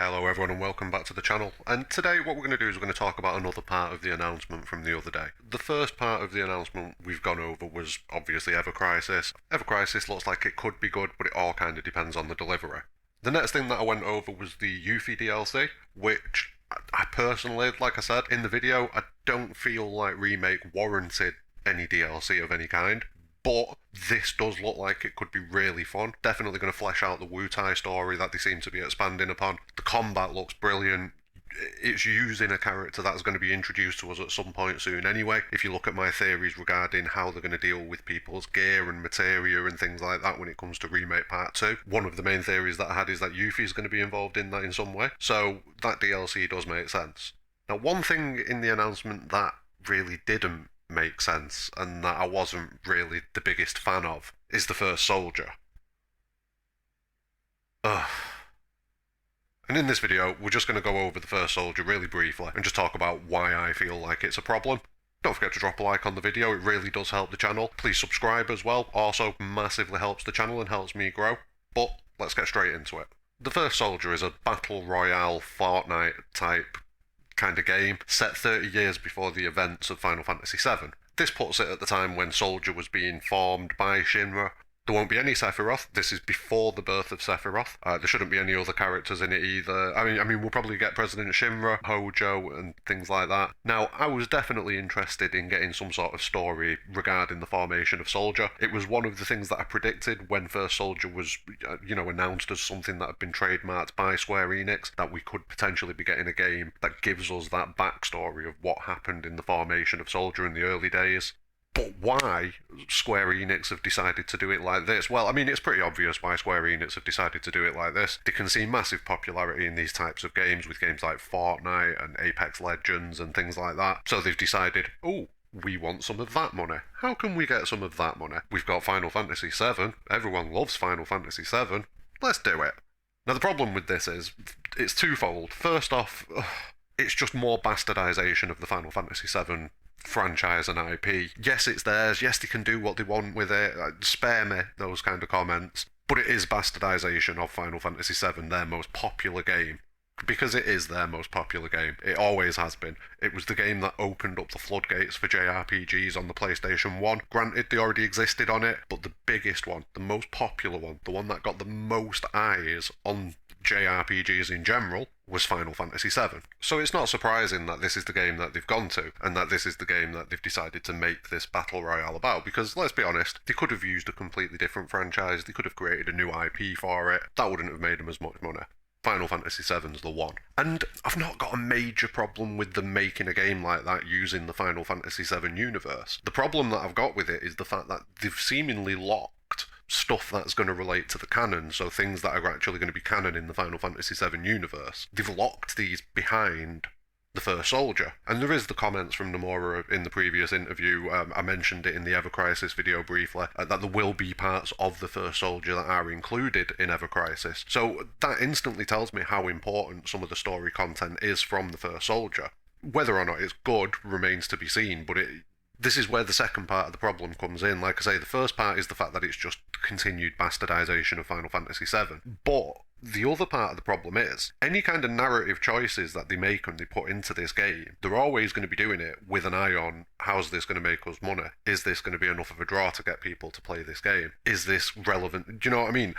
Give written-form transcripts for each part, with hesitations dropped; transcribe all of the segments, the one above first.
Hello everyone and welcome back to the channel, and today what we're going to do is we're going to talk about another part of the announcement from the other day. The first part of the announcement we've gone over was obviously Ever Crisis. Ever Crisis looks like it could be good, but it all kind of depends on the delivery. The next thing that I went over was the Yuffie DLC, which I personally, like I said in the video, I don't feel like Remake warranted any DLC of any kind. But this does look like it could be really fun. Definitely going to flesh out the Wu-Tai story that they seem to be expanding upon. The combat looks brilliant. It's using a character that's going to be introduced to us at some point soon anyway. If you look at my theories regarding how they're going to deal with people's gear and materia and things like that when it comes to Remake Part 2, one of the main theories that I had is that Yuffie's going to be involved in that in some way. So that DLC does make sense. Now, one thing in the announcement that really didn't make sense, and that I wasn't really the biggest fan of, is the first soldier. Ugh. And in this video, we're just going to go over the first soldier really briefly and just talk about why I feel like it's a problem. Don't forget to drop a like on the video, it really does help the channel. Please subscribe as well, also massively helps the channel and helps me grow. But let's get straight into it. The first soldier is a battle royale Fortnite type kind of game set 30 years before the events of Final Fantasy VII. This puts it at the time when Soldier was being formed by Shinra. There won't be any Sephiroth. This is before the birth of Sephiroth. There shouldn't be any other characters in it either. I mean, we'll probably get President Shinra, Hojo, and things like that. Now, I was definitely interested in getting some sort of story regarding the formation of Soldier. It was one of the things that I predicted when First Soldier was, announced as something that had been trademarked by Square Enix, that we could potentially be getting a game that gives us that backstory of what happened in the formation of Soldier in the early days. But why Square Enix have decided to do it like this? Well, I mean, it's pretty obvious why Square Enix have decided to do it like this. They can see massive popularity in these types of games with games like Fortnite and Apex Legends and things like that. So they've decided, oh, we want some of that money. How can we get some of that money? We've got Final Fantasy VII. Everyone loves Final Fantasy VII. Let's do it. Now, the problem with this is, it's twofold. First off, it's just more bastardization of the Final Fantasy VII franchise and IP. Yes, it's theirs. Yes, they can do what they want with it. Spare me those kind of comments. But it is bastardization of Final Fantasy VII, their most popular game. Because it is their most popular game. It always has been. It was the game that opened up the floodgates for JRPGs on the PlayStation 1. Granted, they already existed on it, but the biggest one, the most popular one, the one that got the most eyes on JRPGs in general, was Final Fantasy VII. So it's not surprising that this is the game that they've gone to, and that this is the game that they've decided to make this Battle Royale about, because let's be honest, they could have used a completely different franchise, they could have created a new IP for it, that wouldn't have made them as much money. Final Fantasy VII's the one. And I've not got a major problem with them making a game like that using the Final Fantasy VII universe. The problem that I've got with it is the fact that they've seemingly locked stuff that's going to relate to the canon, so things that are actually going to be canon in the Final Fantasy VII universe. They've locked these behind the first soldier. And there is the comments from Nomura in the previous interview, I mentioned it in the Ever Crisis video briefly, that there will be parts of the first soldier that are included in Ever Crisis. So that instantly tells me how important some of the story content is from the first soldier. Whether or not it's good remains to be seen, but this is where the second part of the problem comes in. Like I say, the first part is the fact that it's just continued bastardization of Final Fantasy VII. But the other part of the problem is, any kind of narrative choices that they make and they put into this game, they're always going to be doing it with an eye on, how's this going to make us money? Is this going to be enough of a draw to get people to play this game? Is this relevant? Do you know what I mean?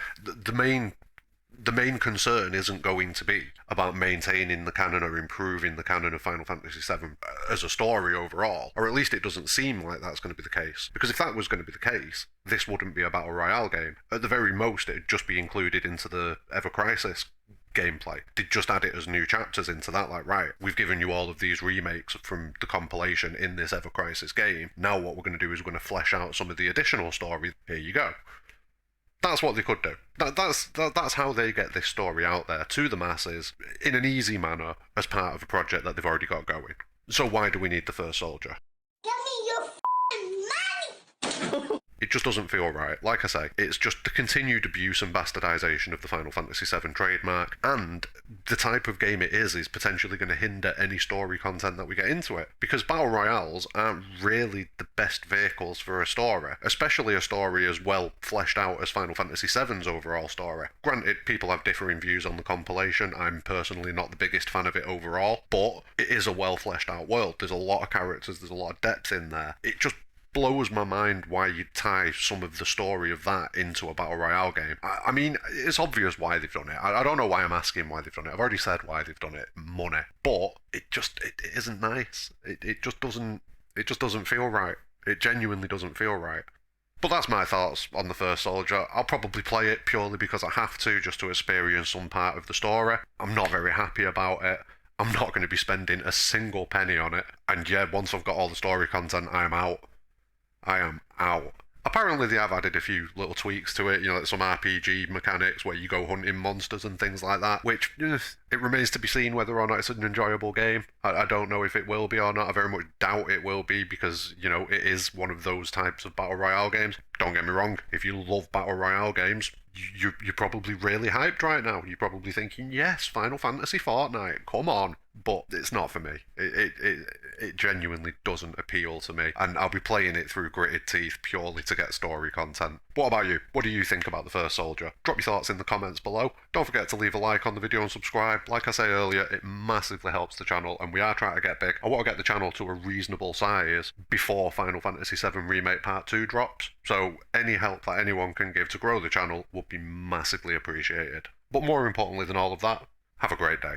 The main concern isn't going to be about maintaining the canon or improving the canon of Final Fantasy VII as a story overall, or at least it doesn't seem like that's going to be the case. Because if that was going to be the case, this wouldn't be a Battle Royale game. At the very most, it'd just be included into the Ever Crisis gameplay. They'd just add it as new chapters into that, like, right, we've given you all of these remakes from the compilation in this Ever Crisis game. Now what we're going to do is we're going to flesh out some of the additional story. Here you go. That's what they could do. That's how they get this story out there to the masses in an easy manner as part of a project that they've already got going. So why do we need the first soldier? Give me your f***ing money! It just doesn't feel right. Like I say, it's just the continued abuse and bastardization of the Final Fantasy VII trademark, and the type of game it is potentially going to hinder any story content that we get into it. Because Battle Royales aren't really the best vehicles for a story, especially a story as well fleshed out as Final Fantasy VII's overall story. Granted, people have differing views on the compilation. I'm personally not the biggest fan of it overall, but it is a well fleshed out world. There's a lot of characters, there's a lot of depth in there. It just blows my mind why you'd tie some of the story of that into a Battle Royale game. I mean, it's obvious why they've done it. I don't know why I'm asking why they've done it. I've already said why they've done it. Money. But it isn't nice. It just doesn't feel right. It genuinely doesn't feel right. But that's my thoughts on the First Soldier. I'll probably play it purely because I have to, just to experience some part of the story. I'm not very happy about it. I'm not going to be spending a single penny on it. And yeah, once I've got all the story content, I am out. I am out. Apparently they have added a few little tweaks to it, like some RPG mechanics where you go hunting monsters and things like that, which, it remains to be seen whether or not it's an enjoyable game. I don't know if it will be or not. I very much doubt it will be because, it is one of those types of Battle Royale games. Don't get me wrong, if you love Battle Royale games, you're probably really hyped right now. You're probably thinking, yes, Final Fantasy Fortnite, come on. But it's not for me. It genuinely doesn't appeal to me, and I'll be playing it through gritted teeth purely to get story content. What about you? What do you think about the First Soldier? Drop your thoughts in the comments below. Don't forget to leave a like on the video and subscribe. Like I said earlier, it massively helps the channel, and we are trying to get big. I want to get the channel to a reasonable size before Final Fantasy VII Remake Part 2 drops, so any help that anyone can give to grow the channel would be massively appreciated. But more importantly than all of that, have a great day.